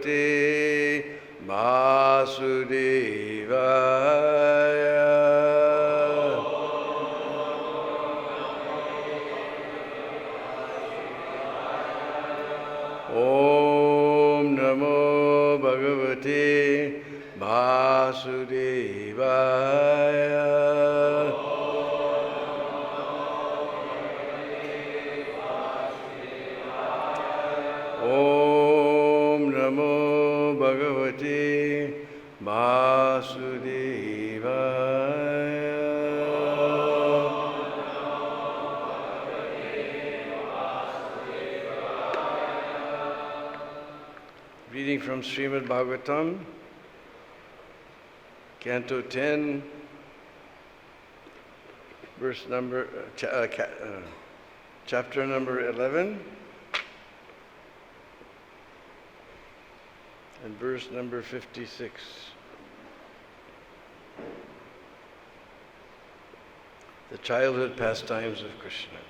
bhagavate Vasudevaya. Om Namo Bhagavate Vasudevaya. Om Namo Bhagavate Vasudevaya. Reading from Srimad Bhagavatam, Canto 10, chapter number 11, and verse number 56. The childhood pastimes of Kṛṣṇa.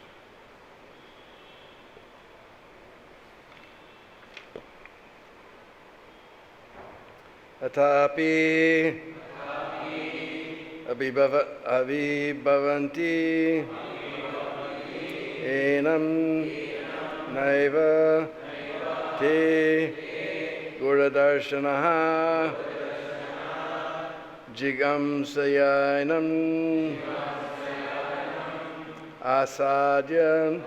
Athāpy abhibhavanty enam naiva te ghora-darśanāḥ jighāṁsayainam āsādya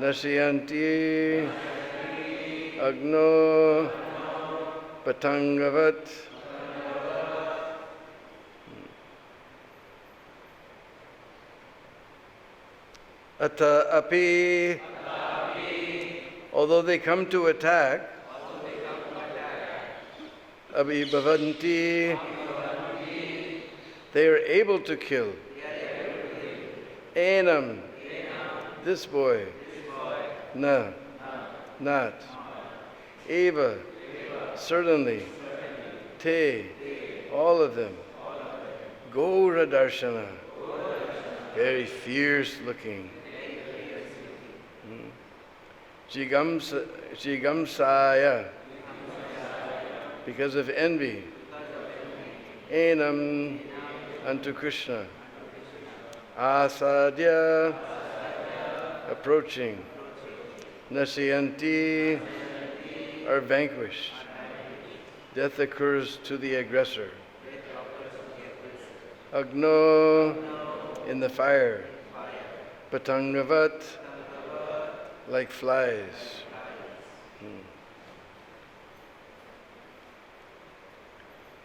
naśyanty agnau pataṅgavat. Athāpy, although they come to attack, abhibhavanty, they are able to kill. Enam, this boy. Na, not. Eva, certainly. Te, all of them. Ghora-darśanāḥ, very fierce looking. Jighāṁsayā, because of envy. Enam, unto Kṛṣṇa. Āsādya, approaching. Naśyanty, are vanquished. Death occurs to the aggressor. Agnau, in the fire. Pataṅga-vat, like flies.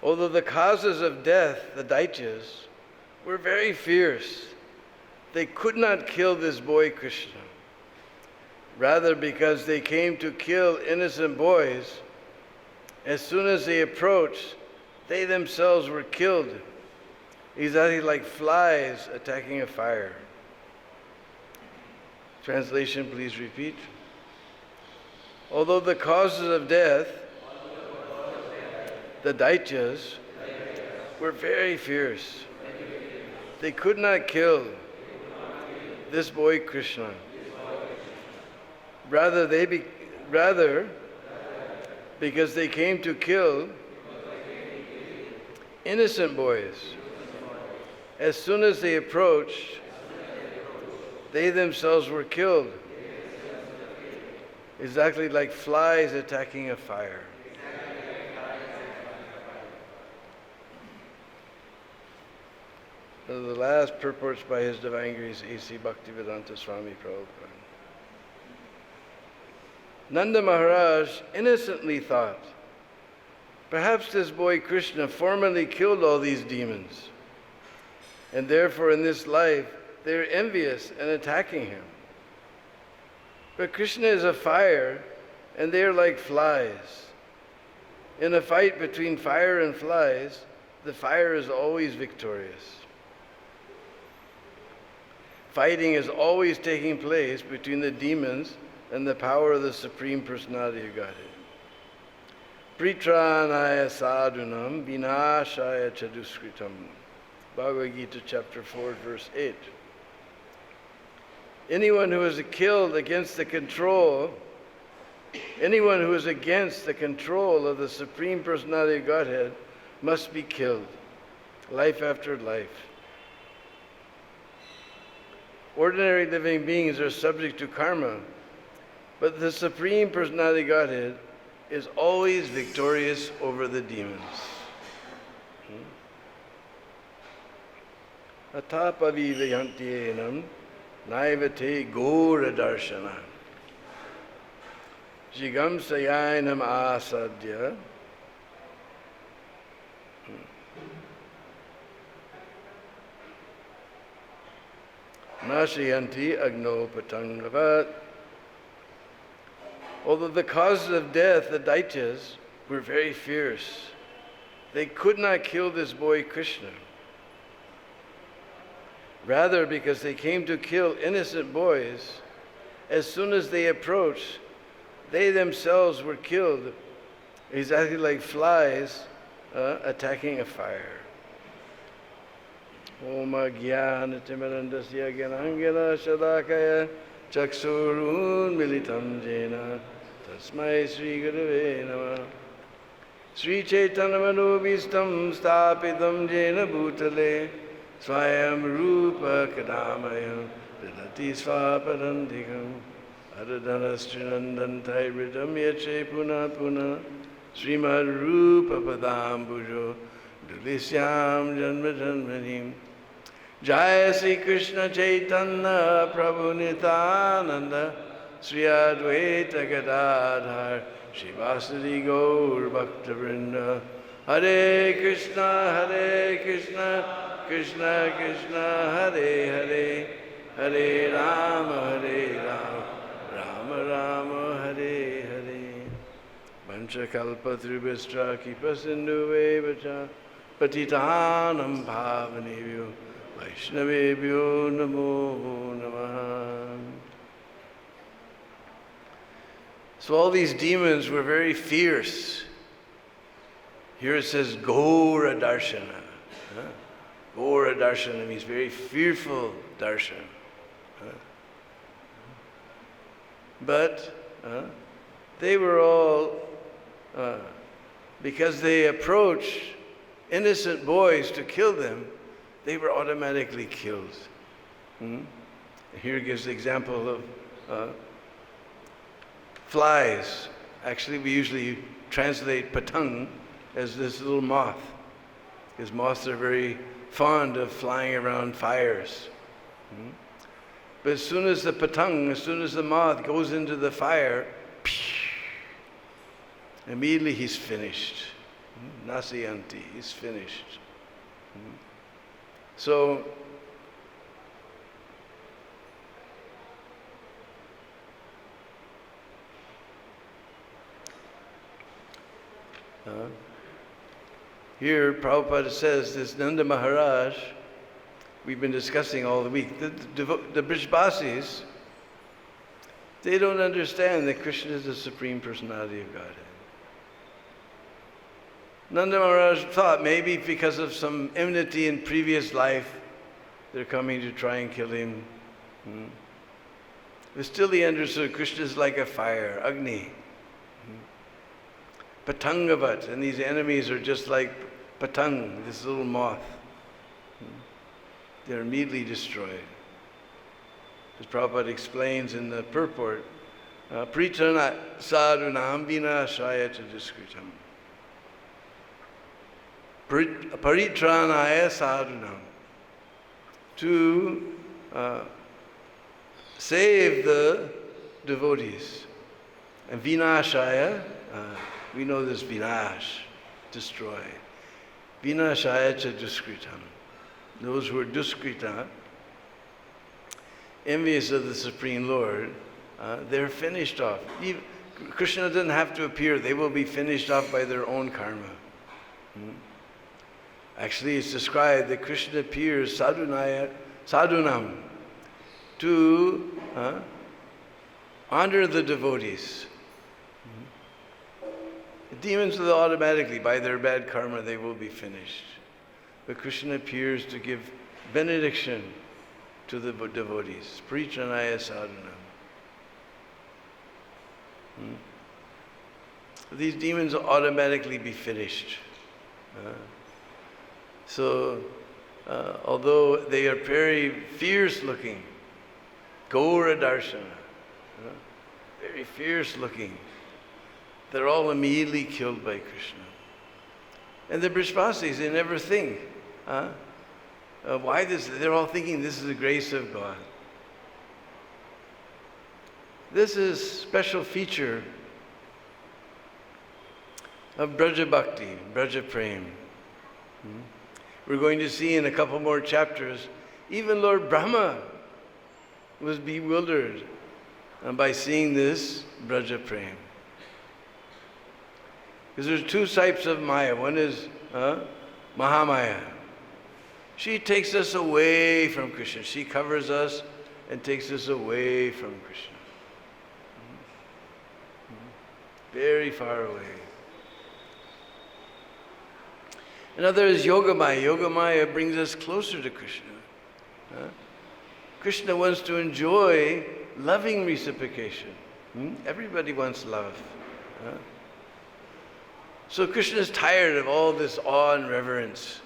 Although the causes of death, the daityas, were very fierce, they could not kill this boy Kṛṣṇa. Rather, because they came to kill innocent boys, as soon as they approached, they themselves were killed, exactly like flies attacking a fire. Translation, please repeat. Although the causes of death, the daityas, were very fierce, they could not kill this boy Kṛṣṇa. Rather, because they came to kill innocent boys. As soon as they approached, they themselves were killed, exactly like flies attacking a fire. The last purports by His Divine Grace A.C. Bhaktivedanta Swami Prabhupada. Nanda Maharaj innocently thought, perhaps this boy Kṛṣṇa formerly killed all these demons, and therefore in this life they are envious and attacking him. But Kṛṣṇa is a fire, and they are like flies. In a fight between fire and flies, the fire is always victorious. Fighting is always taking place between the demons and the power of the Supreme Personality of Godhead. Pritranaya sadhunam vinashaya chaduskritam. Bhagavad-Gita chapter 4, verse 8. Anyone who is killed against the control Anyone who is against the control of the Supreme Personality of Godhead must be killed, life after life. Ordinary living beings are subject to karma, but the Supreme Personality of Godhead is always victorious over the demons. Athāpy enam, naiva ghora-darśanāḥ. Jighāṁsayainam āsādya. Naśyanty agnau pataṅga-vat. Although the causes of death, the daityas, were very fierce, they could not kill this boy Kṛṣṇa. Rather, because they came to kill innocent boys, as soon as they approached, they themselves were killed, exactly like flies attacking a fire. Om ajnana-timirandasya gyanāṅ shadakaya chakṣurun militam jena tasmai Sri Gurave Namah. Sri Chaitanya-manobhistam sthapitam jena bhutale swayam rupa kadāmayam vidati svaparantikam adadana-strinandantai ridam yache puna puna srimad rupa padambujo dulisyam janma janmanim. Jaya Sri Kṛṣṇa Chaitanya Prabhu Nityananda Sri Advaita Gadadhar Shivasari Gaur Bhakta Vrinda. Hare Kṛṣṇa Kṛṣṇa Kṛṣṇa Hare Hare, Hare Rama Rama Rama Hare Hare. Vanchakalpatrubhishta Kipasindhuvevacha Patitanam Bhavanebhyo Vaishnavebhyo Namo Namaha. So all these demons were very fierce. Here it says ghora-darśanāḥ. Ghora-darśanāḥ means very fearful darshan. But they were all, because they approached innocent boys to kill them, they were automatically killed. Here gives the example of flies. Actually, we usually translate patang as this little moth, because moths are very fond of flying around fires. But as soon as the moth goes into the fire, immediately he's finished. Naśyanty, he's finished. So, here Prabhupada says this Nanda Maharaj, we've been discussing all the week, the Brijbasis, they don't understand that Krishna is the Supreme Personality of Godhead. Nanda Maharaj thought maybe because of some enmity in previous life, they're coming to try and kill him. But still he understood Krishna is like a fire, agni. Pataṅgavat, and these enemies are just like patang, this little moth. They're immediately destroyed. As Prabhupada explains in the purport, Pritana sadhunam vinashaya duskritam. Paritranaya sadhunam. To save the devotees. And vinashaya, we know this vinash, destroy. Vinashaya cha duskritam. Those who are duskrita, envious of the Supreme Lord, they're finished off. Krishna doesn't have to appear. They will be finished off by their own karma. Actually, it's described that Krishna appears sadhunam to honor the devotees. The demons will automatically, by their bad karma, they will be finished. But Krishna appears to give benediction to the devotees. Pritranaya sadhunam. these demons will automatically be finished. Although they are very fierce looking, ghora-darśanāḥ, very fierce looking, they're all immediately killed by Kṛṣṇa. And the Brihspatis, they never think, why this? They're all thinking this is the grace of God. This is a special feature of Braja Bhakti, Braja Prem. We're going to see in a couple more chapters, even Lord Brahma was bewildered by seeing this Braja Prem. Because there's two types of Maya. One is Mahamaya. She takes us away from Krishna. She covers us and takes us away from Krishna. Very far away. Another is Yogamaya. Yogamaya brings us closer to Krishna. Krishna wants to enjoy loving reciprocation. Everybody wants love. So Krishna is tired of all this awe and reverence.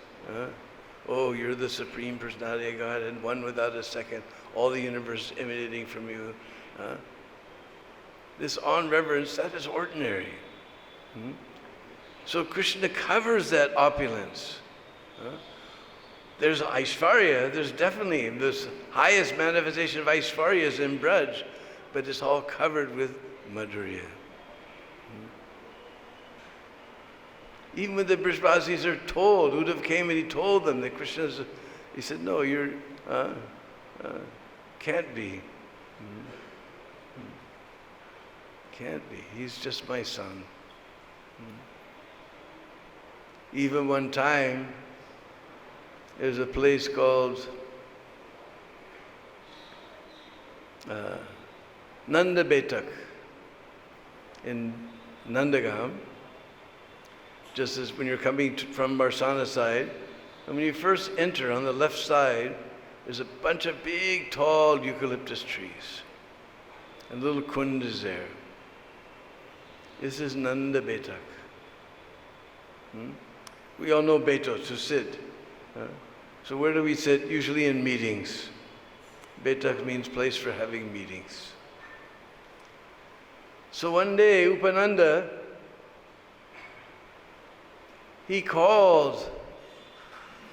Oh, you're the Supreme Personality of God, and one without a second, all the universe emanating from you. This awe and reverence, that is ordinary. So Krishna covers that opulence. There's Aishvarya, there's definitely this highest manifestation of Aishvarya is in Braj, but it's all covered with Madhurya. Even when the Brihspatis are told, Uddhava came and he told them that Krishna's, he said, no, you're, can't be. Can't be. He's just my son. Even one time, there's a place called Nanda Betak in Nandagam. Just as when you're coming from Barsana side, and when you first enter on the left side, there's a bunch of big, tall eucalyptus trees. And little kund is there. This is Nanda Betak. We all know Beto, to sit. So where do we sit? Usually in meetings. Betak means place for having meetings. So one day, Upananda, he called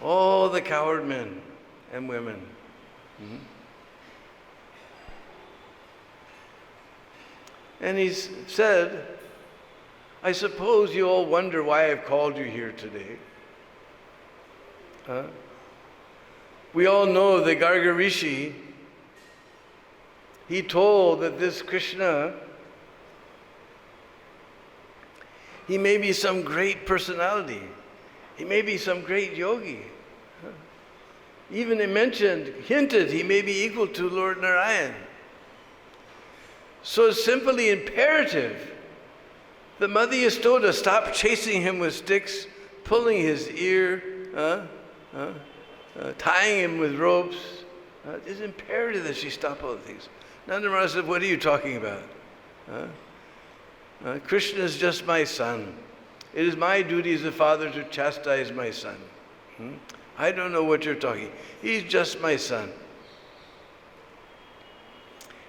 all the coward men and women. And he said, I suppose you all wonder why I've called you here today. We all know the Garga Rishi, he told that this Kṛṣṇa, he may be some great personality. He may be some great yogi. Even he hinted, he may be equal to Lord Narayan. So it's simply imperative that Mother Yasoda stop chasing him with sticks, pulling his ear, tying him with ropes. It's imperative that she stop all the things. Nanda Maharaj said, what are you talking about? Krishna is just my son. It is my duty as a father to chastise my son. I don't know what you're talking. He's just my son.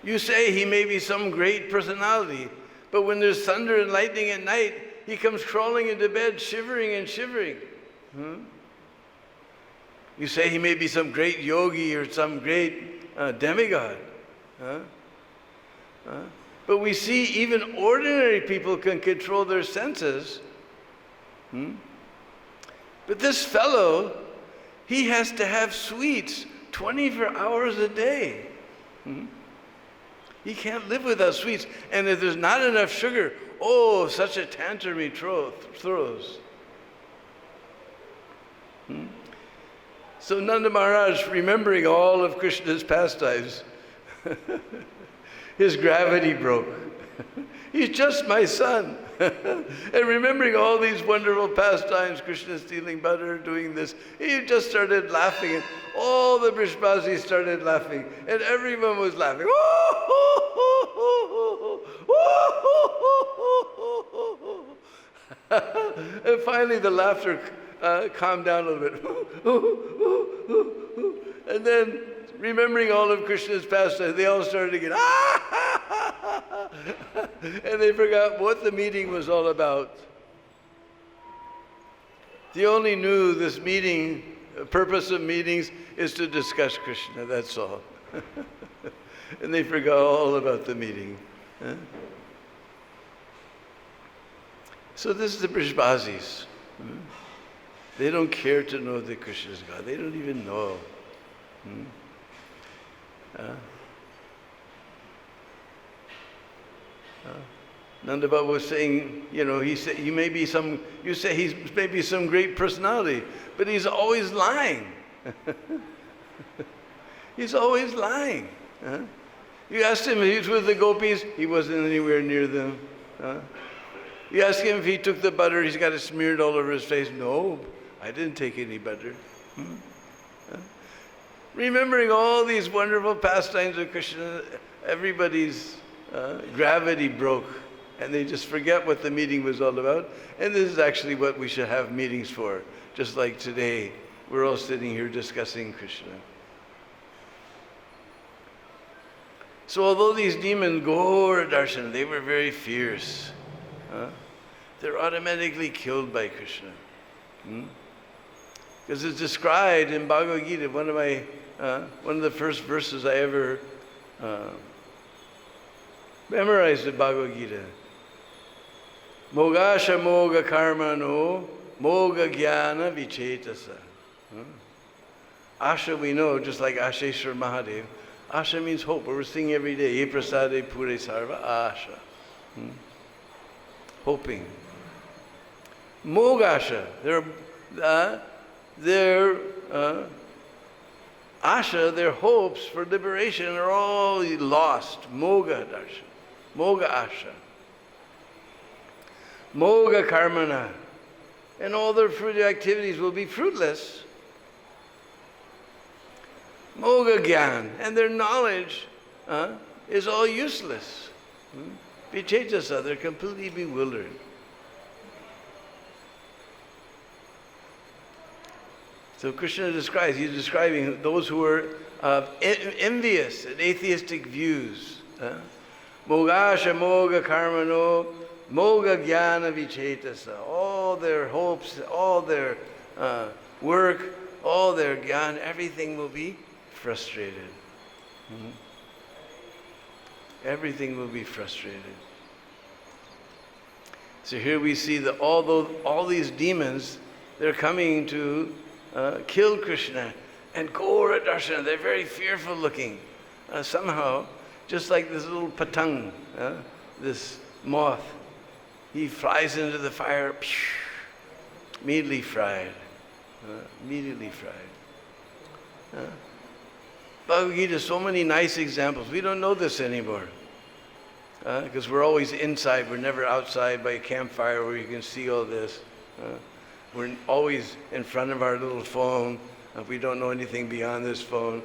You say he may be some great personality, but when there's thunder and lightning at night, he comes crawling into bed, shivering and shivering. You say he may be some great yogi or some great demigod. But we see even ordinary people can control their senses. But this fellow, he has to have sweets 24 hours a day. He can't live without sweets. And if there's not enough sugar, oh, such a tantrum he throws. So Nanda Maharaj, remembering all of Krishna's pastimes, his gravity broke. He's just my son. And remembering all these wonderful pastimes, Krishna stealing butter, doing this, he just started laughing, and all the Brihspatis started laughing, and everyone was laughing. And finally the laughter calmed down a little bit. And then, remembering all of Krishna's pastimes, they all started again. And they forgot what the meeting was all about. They only knew this meeting, the purpose of meetings is to discuss Krishna, that's all. And they forgot all about the meeting. Huh? So this is the Brajbasis. They don't care to know that Krishna is God. They don't even know. Nanda Baba was saying, he said you say he's maybe some great personality, but he's always lying. He's always lying. You asked him if he was with the gopis, he wasn't anywhere near them. You ask him if he took the butter, he's got it smeared all over his face. No, I didn't take any butter. Remembering all these wonderful pastimes of Krishna, everybody's gravity broke, and they just forget what the meeting was all about. And this is actually what we should have meetings for. Just like today, we're all sitting here discussing Krishna. So although these demons, ghora-darśanāḥ, they were very fierce, they're automatically killed by Krishna. Because it's described in Bhagavad-Gita, one of the first verses I ever memorized in Bhagavad-Gita. Mogasha moga karmano moga jnana vichetasa. Asha we know, just like Asheshwar Mahadev. Asha means hope. We're singing every day. Ye prasade pure sarva asha. Hoping. Mogasha. Their asha, their hopes for liberation are all lost. Moga-darśanāḥ. Moga asha. Moga karmana. And all their fruitive activities will be fruitless. Moga gyan. And their knowledge is all useless. Vichetasa, they're completely bewildered. So Krishna describes, he's describing those who are envious and atheistic views. Mogasha moga karmano moga jnana vichetasa. All their hopes, all their work, all their jnana, everything will be frustrated. Everything will be frustrated. So here we see that all these demons, they're coming to kill Krishna. And ghora-darśanāḥ, they're very fearful looking. Somehow, just like this little patang, this moth, he flies into the fire, immediately fried. Immediately fried. Bhagavad-Gita, so many nice examples. We don't know this anymore. Because we're always inside, we're never outside by a campfire where you can see all this. We're always in front of our little phone. We don't know anything beyond this phone.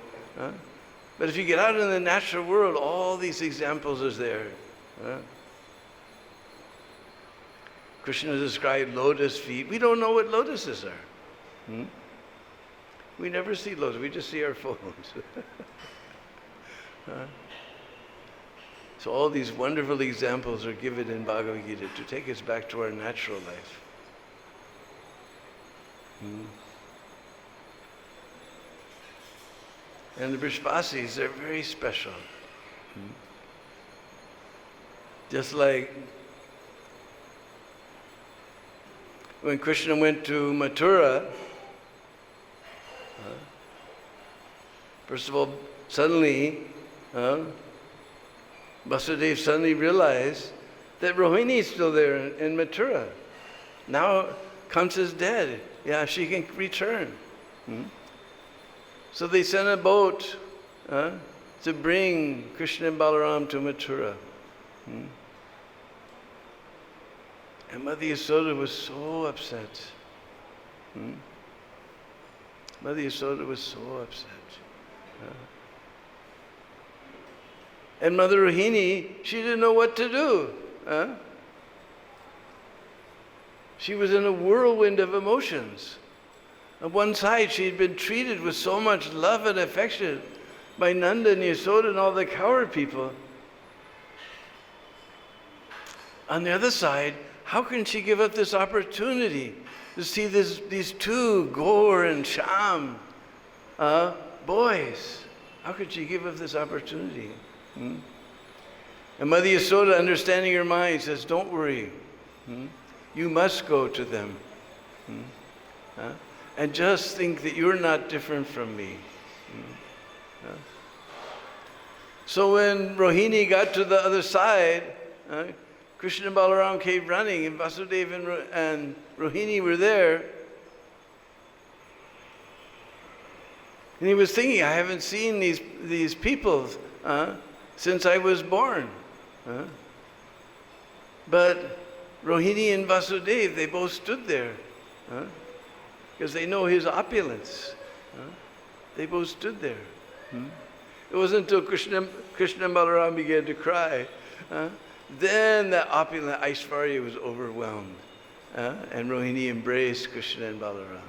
But if you get out in the natural world, all these examples are there. Krishna described lotus feet. We don't know what lotuses are. We never see lotus, we just see our phones. So all these wonderful examples are given in Bhagavad Gita to take us back to our natural life. And the Brajbasis, they're very special. Just like when Krishna went to Mathura, first of all, suddenly, Vasudeva suddenly realized that Rohini is still there in Mathura. Now Kamsa's dead. Yeah, she can return. So they sent a boat to bring Krishna and Balaram to Mathura. And Mother Yasoda was so upset. Mother Yasoda was so upset. And Mother Rohini, she didn't know what to do. She was in a whirlwind of emotions. On one side, she had been treated with so much love and affection by Nanda and Yasoda and all the cowherd people. On the other side, how can she give up this opportunity to see these two, Gaur and Shyam, boys? How could she give up this opportunity? And Mother Yasoda, understanding her mind, says, don't worry. You must go to them. And just think that you're not different from me. So when Rohini got to the other side, Krishna and Balaram came running, and Vasudeva and Rohini were there. And he was thinking, I haven't seen these people since I was born. But Rohini and Vasudeva, they both stood there because they know his opulence. They both stood there. It wasn't until Krishna and Balaram began to cry. Then the opulent Aishvarya was overwhelmed. And Rohini embraced Krishna and Balaram.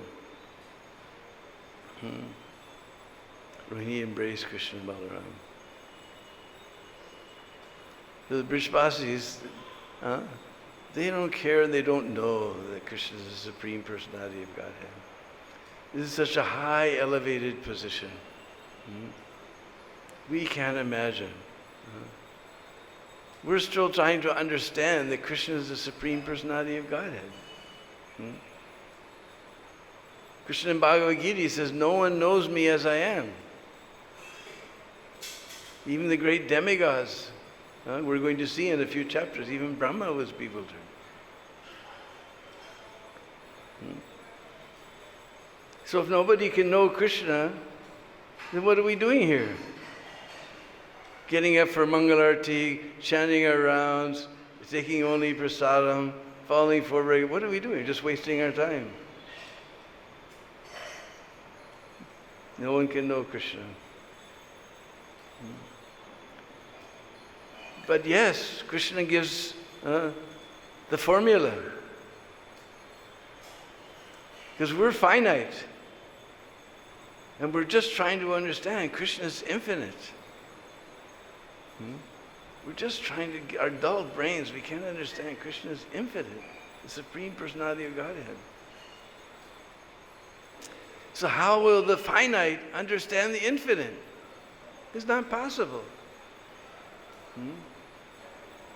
Rohini embraced Krishna and Balaram. The Brishvasis, they don't care and they don't know that Krishna is the Supreme Personality of Godhead. This is such a high, elevated position. We can't imagine. We're still trying to understand that Krishna is the Supreme Personality of Godhead. Krishna in Bhagavad-Gita says, no one knows me as I am. Even the great demigods, we're going to see in a few chapters, even Brahma was bewildered. So if nobody can know Krishna, then what are we doing here? Getting up for Mangalarti, chanting our rounds, taking only prasadam, falling forward. What are we doing? Just wasting our time. No one can know Krishna. But yes, Krishna gives the formula. Because we're finite. And we're just trying to understand Krishna is infinite. We're just trying to, our dull brains, we can't understand Krishna is infinite, the Supreme Personality of Godhead. So how will the finite understand the infinite? It's not possible.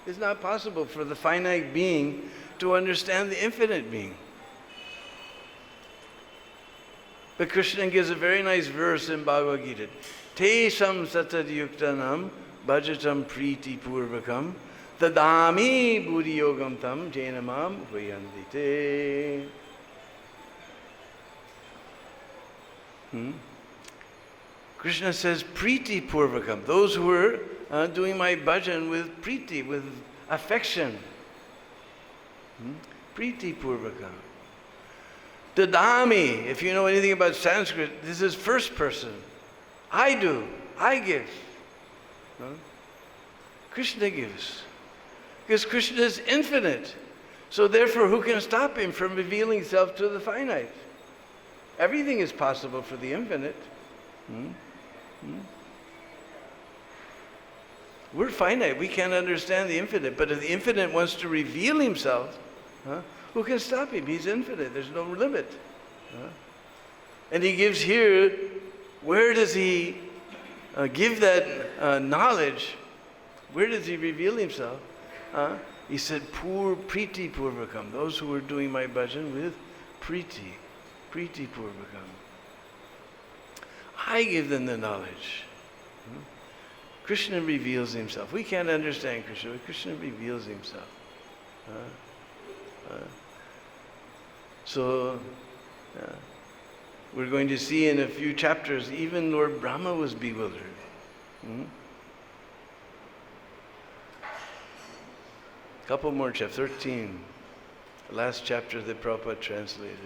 It's not possible for the finite being to understand the infinite being. But Krishna gives a very nice verse in Bhagavad-Gita. Tesham satadhyuktanam bhajatam priti purvakam tadami buddhi-yogam tam enam abhibhavanty. Krishna says, priti purvakam, those who are doing my bhajan with priti, with affection. Priti purvakam. Dadami, if you know anything about Sanskrit, this is first person. I do, I give. Krishna gives. Because Krishna is infinite. So therefore, who can stop him from revealing himself to the finite? Everything is possible for the infinite. We're finite. We can't understand the infinite. But if the infinite wants to reveal himself, who can stop him? He's infinite. There's no limit. And he gives here, where does he give that knowledge? Where does he reveal himself? He said, priti purvakam, those who are doing my bhajan with priti purvakam. I give them the knowledge. Krishna reveals himself. We can't understand Krishna, but Krishna reveals himself. So we're going to see in a few chapters, even Lord Brahma was bewildered. Couple more chapters, 13, the last chapter that Prabhupada translated.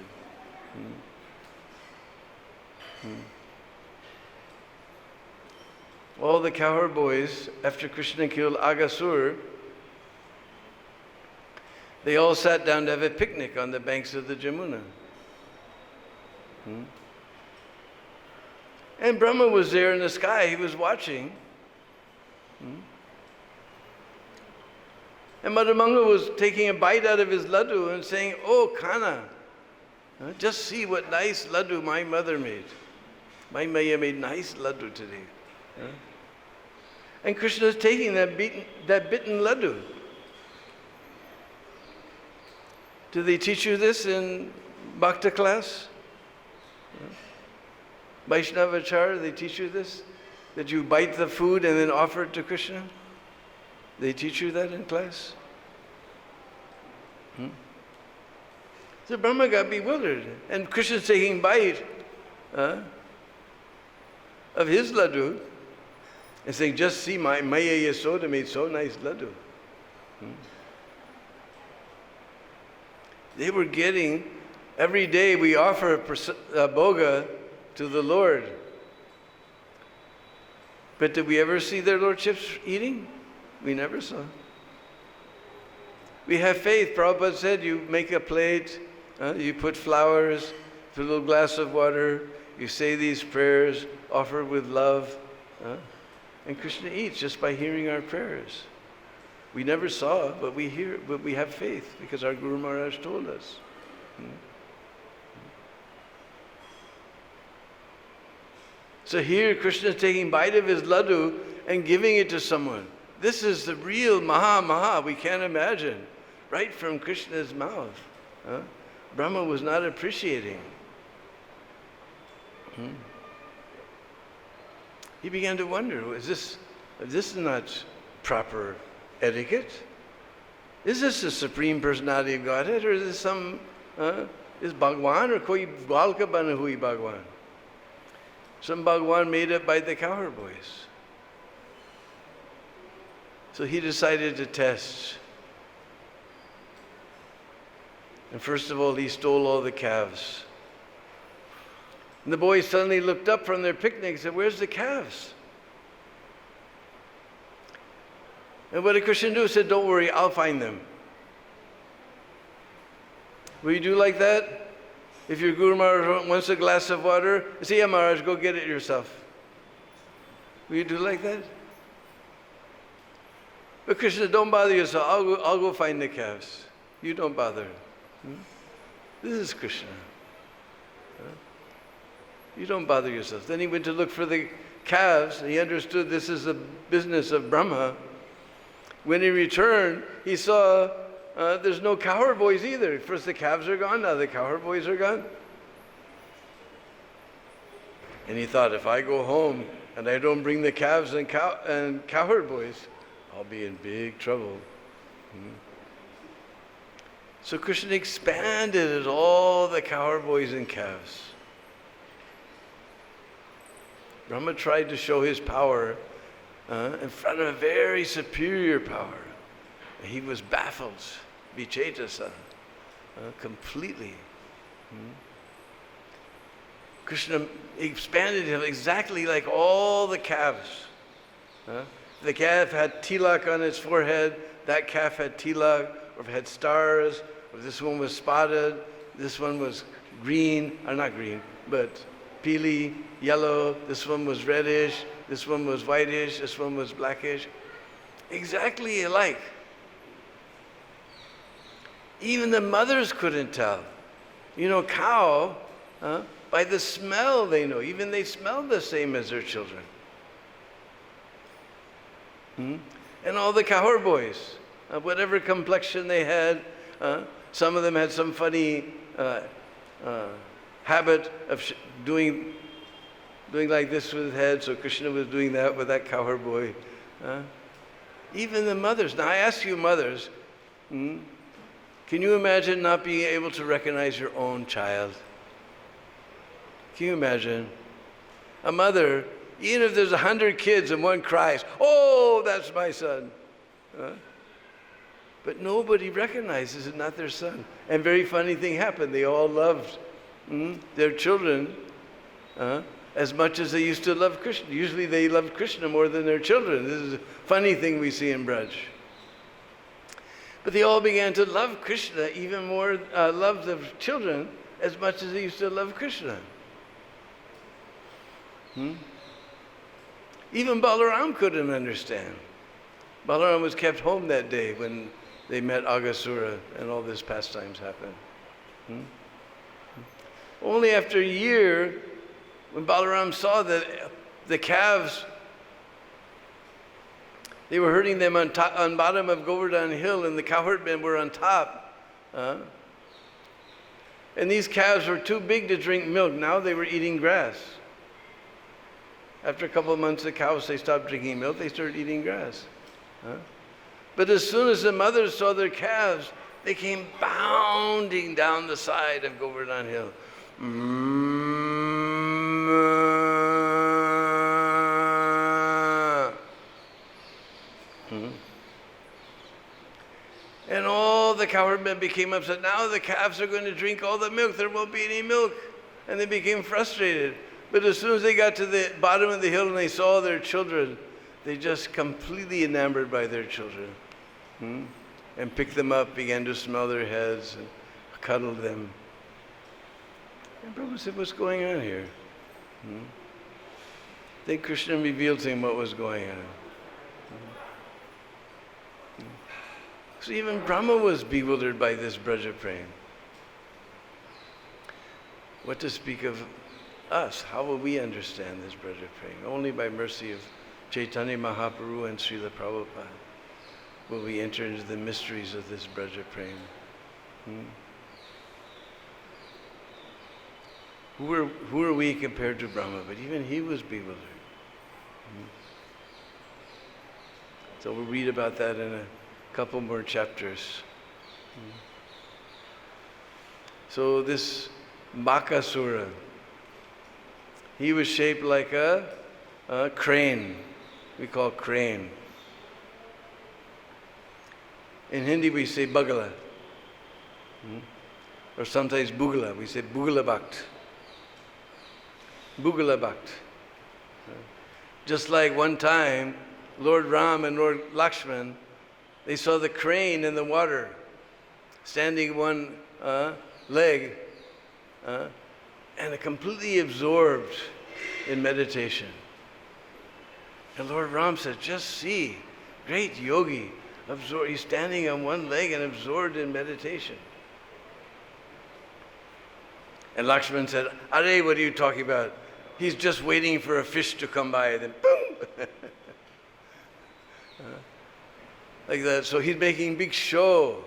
All the cowherd boys, after Krishna killed Aggressor, They all sat down to have a picnic on the banks of the Jamuna. And Brahma was there in the sky, he was watching. And Madhumanga was taking a bite out of his laddu and saying, "Oh, Kana, just see what nice laddu my mother made. My Maya made nice laddu today." And Krishna is taking that bitten laddu. Do they teach you this in Bhakta class? Vaishnavacharya, they teach you this? That you bite the food and then offer it to Krishna? They teach you that in class? So Brahma got bewildered. And Krishna's taking bite of his laddu and saying, "Just see, my Maya Yasoda made so nice laddu." They were getting, every day we offer bhoga to the Lord. But did we ever see their lordships eating? We never saw. We have faith. Prabhupada said, you make a plate, you put flowers, put a little glass of water, you say these prayers, offer with love, and Krishna eats just by hearing our prayers. We never saw, but we hear, but we have faith because our Guru Maharaj told us. So here Krishna is taking bite of his laddu and giving it to someone. This is the real Maha. We can't imagine. Right from Krishna's mouth. Brahma was not appreciating. He began to wonder, is this not proper etiquette? Is this the Supreme Personality of Godhead, or is this some, is Bhagwan or koi gwalka bana hui Bhagwan? Some Bhagwan made up by the cowherd boys. So he decided to test. And first of all, he stole all the calves. And the boys suddenly looked up from their picnic and said, "Where's the calves?" And what did Krishna do? He said, "Don't worry, I'll find them." Will you do like that? If your Guru Maharaj wants a glass of water, you say, "Yeah, Maharaj, go get it yourself." Will you do like that? But Krishna, don't bother yourself. I'll go find the calves. You don't bother. This is Krishna. You don't bother yourself. Then he went to look for the calves, and he understood this is the business of Brahma. When he returned, he saw there's no cowherd boys either. First the calves are gone, now the cowherd boys are gone. And he thought, if I go home and I don't bring the calves and cowherd boys, I'll be in big trouble. So Krishna expanded all the cowherd boys and calves. Brahma tried to show his power in front of a very superior power. He was baffled, vichetasa, completely. Krishna expanded him exactly like all the calves. The calf had tilak on its forehead, that calf had tilak, or had stars, or this one was spotted, this one was green, or not green, but peely, yellow, this one was reddish, this one was whitish, this one was blackish. Exactly alike. Even the mothers couldn't tell. You know, cow, by the smell they know. Even they smell the same as their children. And all the cowherd boys, whatever complexion they had, some of them had some funny habit of doing like this with his head, so Krishna was doing that with that cowherd boy. Even the mothers. Now I ask you mothers, can you imagine not being able to recognize your own child? Can you imagine? A mother, even if there's 100 kids and one cries, "Oh, that's my son." But nobody recognizes it, not their son. And very funny thing happened. They all loved their children as much as they used to love Krishna. Usually they loved Krishna more than their children. This is a funny thing we see in Braj. But they all began to love Krishna even more, love the children as much as they used to love Krishna. Even Balaram couldn't understand. Balaram was kept home that day when they met Agasura and all these pastimes happened. Only after a year, when Balaram saw that the calves, they were herding them on bottom of Govardhan Hill, and the cowherdmen were on top. And these calves were too big to drink milk. Now they were eating grass. After a couple of months, the cows, they stopped drinking milk. They started eating grass. But as soon as the mothers saw their calves, they came bounding down the side of Govardhan Hill. And all the cowherdmen became upset. Now the calves are going to drink all the milk. There won't be any milk. And they became frustrated. But as soon as they got to the bottom of the hill and they saw their children, they just completely enamored by their children. And picked them up, began to smell their heads and cuddled them. And Prabhu said, what's going on here? Then Krishna revealed to him what was going on. So even Brahma was bewildered by this Braja Prem. What to speak of us? How will we understand this Braja Prem? Only by mercy of Chaitanya Mahaprabhu and Srila Prabhupada will we enter into the mysteries of this Braja Prem. Who are we compared to Brahma? But even he was bewildered. So we'll read about that in a couple more chapters. So this Bakasura, he was shaped like a crane. We call crane. In Hindi we say bagala. Or sometimes bugala. We say bugala bhakt. Bugala bhakt. Just like one time, Lord Ram and Lord Lakshman, they saw the crane in the water, standing one leg, and completely absorbed in meditation. And Lord Ram said, just see, great yogi, he's standing on one leg and absorbed in meditation. And Lakshman said, Are, what are you talking about? He's just waiting for a fish to come by, and then boom! Like that. So he's making big show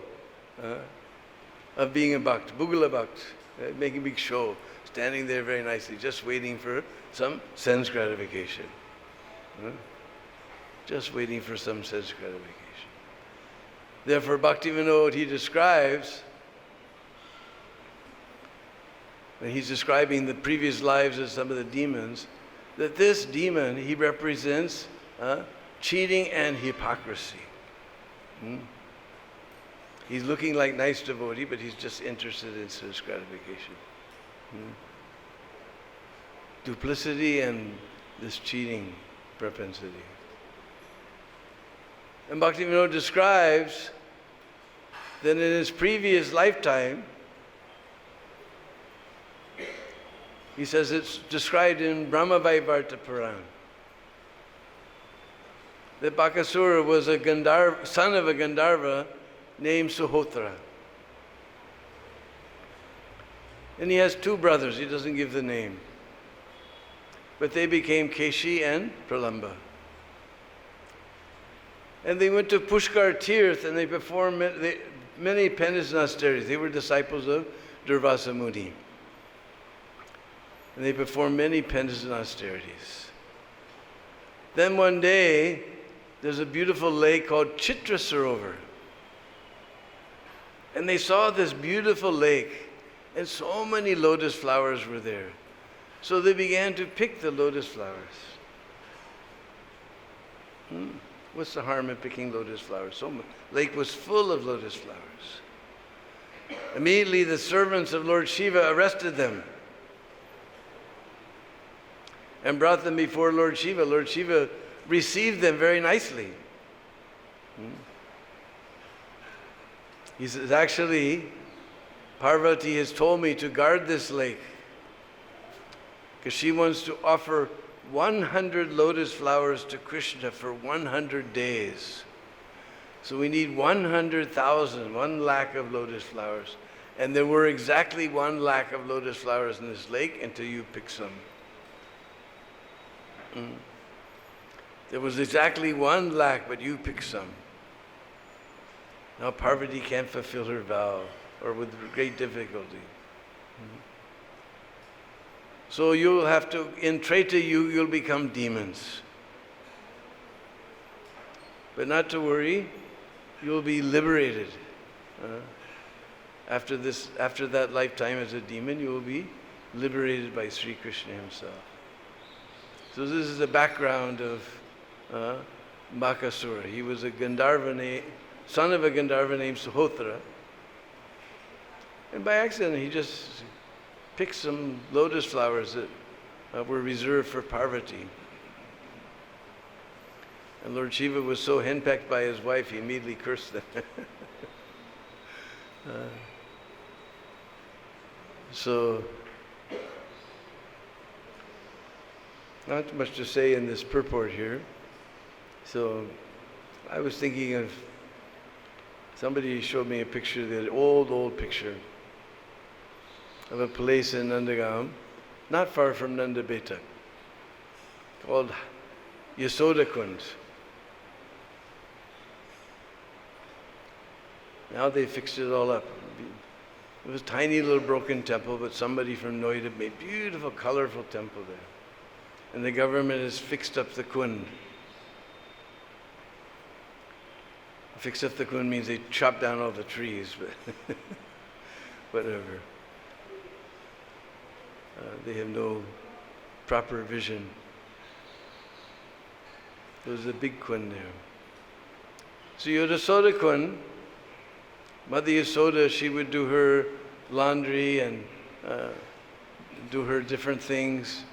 of being a bhakt, bugala bhakt, making big show, standing there very nicely, just waiting for some sense gratification. Just waiting for some sense gratification. Therefore, Bhaktivinoda, he describes, when he's describing the previous lives of some of the demons, that this demon, he represents cheating and hypocrisy. He's looking like nice devotee, but he's just interested in sense gratification. Duplicity and this cheating propensity. And Bhaktivinoda describes that in his previous lifetime, he says it's described in Brahma Vaivarta Puran, that Bakasura was a son of a Gandharva named Suhotra. And he has two brothers, he doesn't give the name. But they became Keshi and Pralamba. And they went to Pushkar Tirth and they performed many penance and austerities. They were disciples of Durvasa Muni. And they performed many penance and austerities. Then one day, there's a beautiful lake called Chitra Sarovar. And they saw this beautiful lake, and so many lotus flowers were there. So they began to pick the lotus flowers. What's the harm in picking lotus flowers? The lake was full of lotus flowers. Immediately the servants of Lord Shiva arrested them and brought them before Lord Shiva. Lord Shiva received them very nicely. He says, actually, Parvati has told me to guard this lake because she wants to offer 100 lotus flowers to Kṛṣṇa for 100 days. So we need 100,000, 1 lakh of lotus flowers. And there were exactly 1 lakh of lotus flowers in this lake until you pick some. There was exactly 1 lakh, but you pick some. Now Parvati can't fulfill her vow, or with great difficulty. So you'll have to, in Treta you'll become demons. But not to worry, you'll be liberated. After that lifetime as a demon, you will be liberated by Sri Kṛṣṇa himself. So this is the background of Bakasura. He was a Gandharva, son of a Gandharva named Suhotra. And by accident, he just picked some lotus flowers that were reserved for Parvati. And Lord Shiva was so henpecked by his wife, he immediately cursed them. So, not much to say in this purport here. So, I was thinking of, somebody showed me a picture, the old picture of a place in Nandagam, not far from Nandabeta, called Yasodakund. Now they fixed it all up. It was a tiny little broken temple, but somebody from Noida made a beautiful, colorful temple there. And the government has fixed up the kund. Fix up the kund means they chop down all the trees, but whatever. They have no proper vision. There's a big kund there. So Yashoda kund, Mother Yasoda, she would do her laundry and do her different things.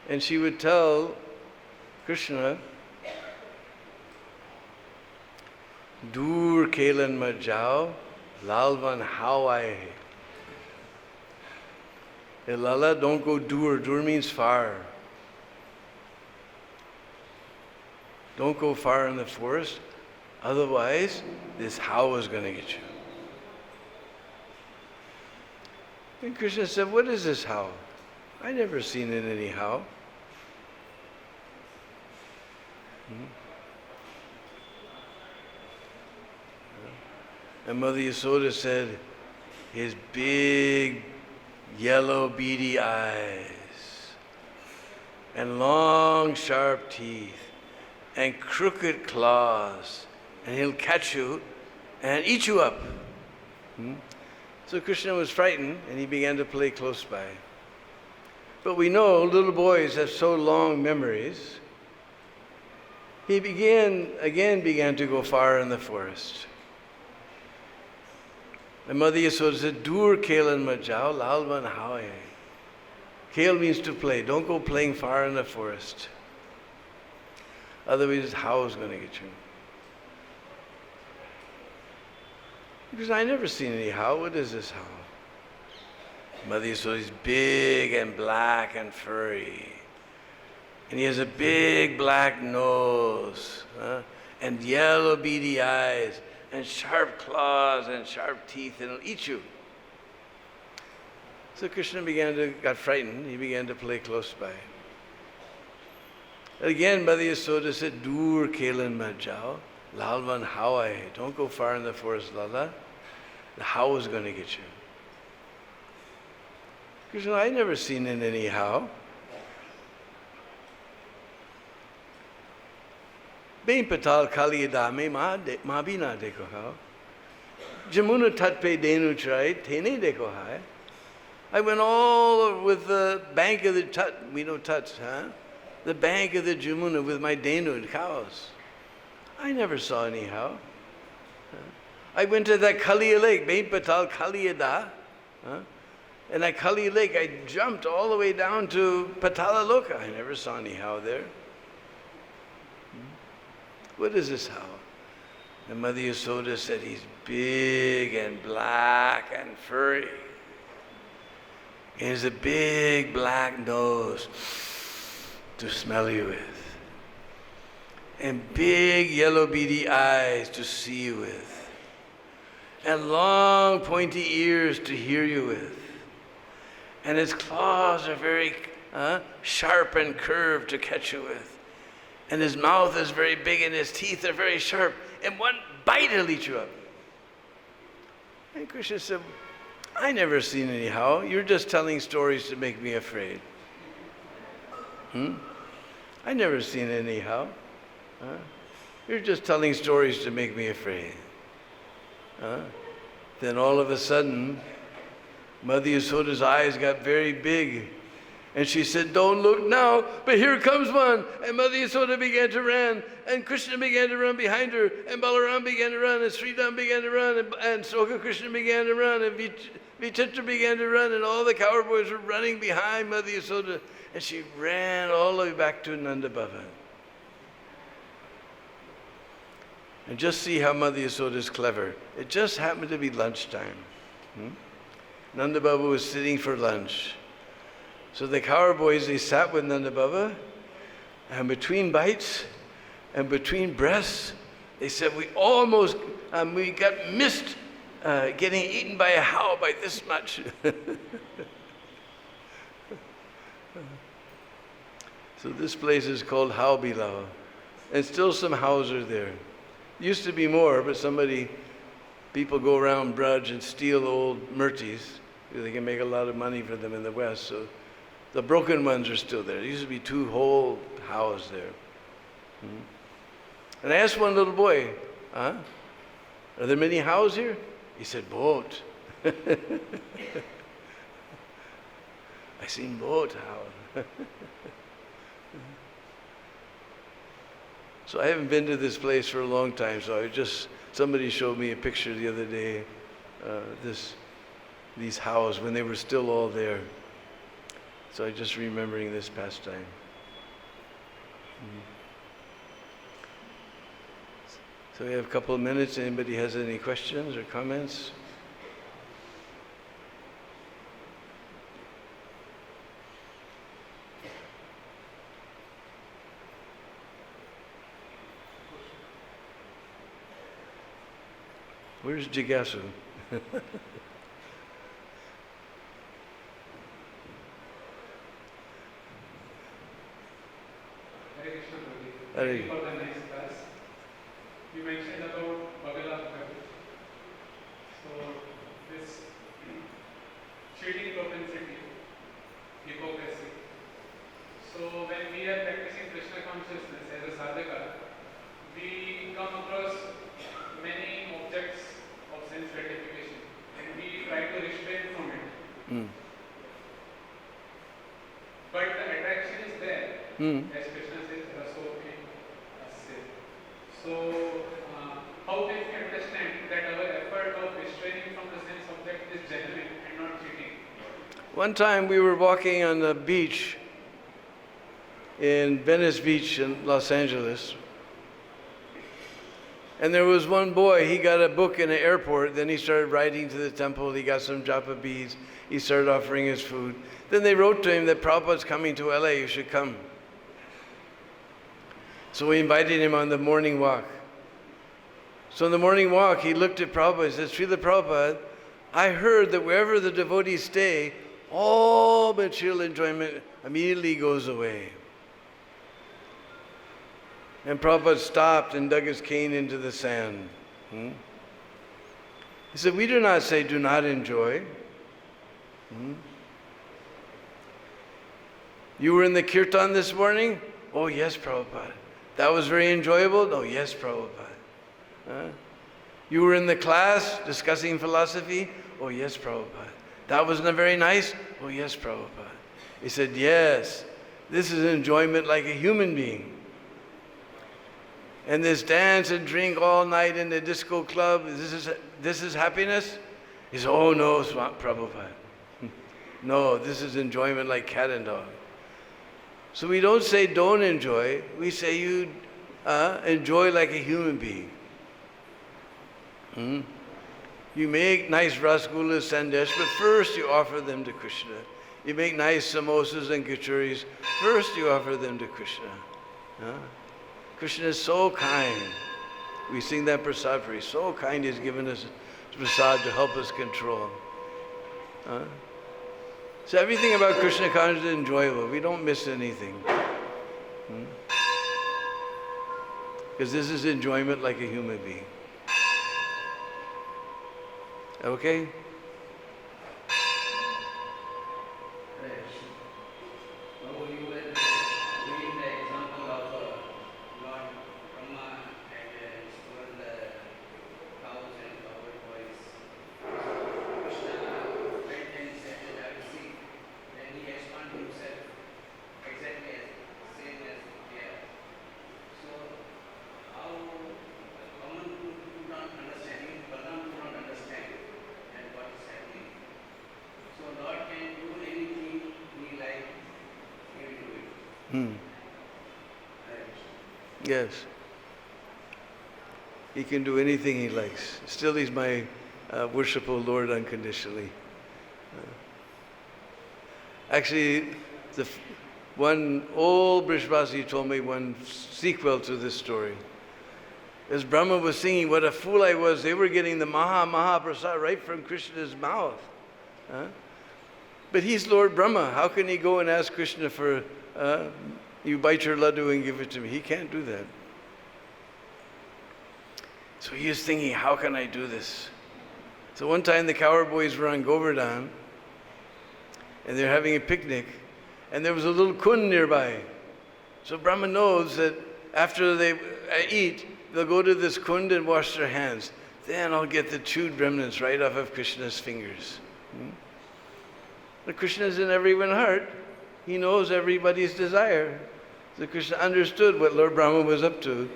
And she would tell Kṛṣṇa, Dur kelan majao, lalvan hawai. Hey Lala, don't go dur. Dur means far. Don't go far in the forest. Otherwise, this how is going to get you. And Kṛṣṇa said, what is this how? I never seen it anyhow. And Mother Yasoda said, his big yellow beady eyes and long sharp teeth and crooked claws, and he'll catch you and eat you up. So Kṛṣṇa was frightened and he began to play close by. But we know little boys have so long memories. He again began to go far in the forest. And Mother Yasoda said, Dur kelan majao lalvan hawai. Kale means to play. Don't go playing far in the forest. Otherwise, how is going to get you? Because I never seen any how. What is this how? Mother Yasoda is big and black and furry. And he has a big black nose, and yellow beady eyes, and sharp claws and sharp teeth, and it'll eat you. So Kṛṣṇa got frightened. He began to play close by. Again, Mother Yasoda said, Dur kelan majao, lalvan hawai. Don't go far in the forest, Lala. The how is going to get you. Kṛṣṇa, I never seen it anyhow. Bain patal kaliyada me ma bina dekho how. Jamuna tat pe denu chai, tene dekho hai. I went all over with the bank of the Tat, we know Tats, huh? The bank of the Jamuna with my Denu cows. I never saw any how. I went to that Kaliya lake, Bain Patal Kaliyada, and that Kaliya lake, I jumped all the way down to Patala Loka. I never saw any how there. What is this how? And Mother Yasoda said, he's big and black and furry. He has a big black nose to smell you with. And big yellow beady eyes to see you with. And long pointy ears to hear you with. And his claws are very sharp and curved to catch you with. And his mouth is very big and his teeth are very sharp. And one bite he'll eat you up. And Krishna said, I never seen anyhow. You're just telling stories to make me afraid. I never seen anyhow. You're just telling stories to make me afraid. Then all of a sudden, Mother Yasoda's eyes got very big. And she said, don't look now, but here comes one. And Mother Yasoda began to run, and Kṛṣṇa began to run behind her, and Balaram began to run, and Sridham began to run, and Soka Kṛṣṇa began to run, and Vichitra began to run, and all the cowboys were running behind Mother Yasoda. And she ran all the way back to Nanda Baba. And just see how Mother Yasoda is clever. It just happened to be lunchtime. Nanda Baba was sitting for lunch. So the cowboys, they sat with Nanda Baba, and between bites and between breaths, they said, we almost, we got missed getting eaten by a cow by this much. So this place is called Haubilao, and still some hows are there. Used to be more, but people go around Braj and steal old murtis. They can make a lot of money for them in the West. So the broken ones are still there. There used to be 2 whole hows there. And I asked one little boy, are there many hows here? He said, boat. I seen boat how. So I haven't been to this place for a long time, so somebody showed me a picture the other day, these hows when they were still all there. So I'm just remembering this pastime. So we have a couple of minutes. Anybody has any questions or comments? Where's Jigasu? Thank you for the nice class. You mentioned about Bhagavad-Gita. So this cheating propensity, hypocrisy. So when we are practicing Krishna consciousness as a sadhaka, we come across many objects of sense gratification and we try to restrain from it. But the attraction is there, as Krishna says, so how can we understand that our effort of restraining from the sense object is genuine and not cheating? One time we were walking on the beach in Venice Beach in Los Angeles, and there was one boy, he got a book in the airport, then he started writing to the temple, he got some japa beads, he started offering his food. Then they wrote to him that Prabhupada's coming to LA, you should come. So we invited him on the morning walk. So in the morning walk, he looked at Prabhupada and said, Srila Prabhupada, I heard that wherever the devotees stay, all material enjoyment immediately goes away. And Prabhupada stopped and dug his cane into the sand. He said, we do not say do not enjoy. You were in the kirtan this morning? Oh yes, Prabhupada. That was very enjoyable? Oh yes, Prabhupada. You were in the class discussing philosophy? Oh yes, Prabhupada. That wasn't very nice? Oh yes, Prabhupada. He said, yes, this is enjoyment like a human being. And this dance and drink all night in the disco club, this is happiness? He said, oh no, Prabhupada. No, this is enjoyment like cat and dog. So we don't say don't enjoy, we say you enjoy like a human being. Hmm? You make nice rasgullas, sandesh, but first you offer them to Krishna. You make nice samosas and kachoris, first you offer them to Krishna. Huh? Krishna is so kind. We sing that prasad for you. So kind, He's given us prasad to help us control. Huh? So everything about Krishna consciousness is enjoyable. We don't miss anything. Because this is enjoyment like a human being. Okay? Prabhu, you were giving the example of Lord Brahma and stole the cows and covered boys. Krishna went and said that I will see. Then he expanded himself exactly as same as here. So how common people do not understand, even Balaram do not understand and what is happening. So Lord can do anything He like, He will do it. Yes. He can do anything He likes. Still He's my worshipful Lord unconditionally. Actually, one old Brishvasi told me one sequel to this story. As Brahma was singing, what a fool I was, they were getting the Maha Prasad right from Krishna's mouth. Huh? But he's Lord Brahma. How can he go and ask Krishna for, you bite your laddu and give it to me? He can't do that. So he is thinking, how can I do this? So one time the cowherd boys were on Govardhan, and they're having a picnic, and there was a little kund nearby. So Brahma knows that after they eat, they'll go to this kund and wash their hands. Then I'll get the chewed remnants right off of Krishna's fingers. But Krishna is in everyone's heart. He knows everybody's desire. So Krishna understood what Lord Brahma was up to.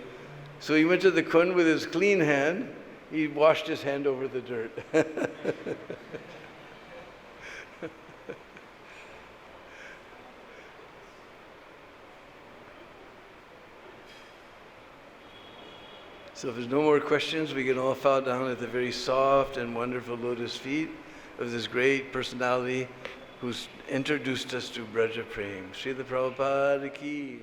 So he went to the kund with his clean hand. He washed his hand over the dirt. So if there's no more questions, we can all fall down at the very soft and wonderful lotus feet of this great personality who's introduced us to Braja Prem. Srila Prabhupada ki.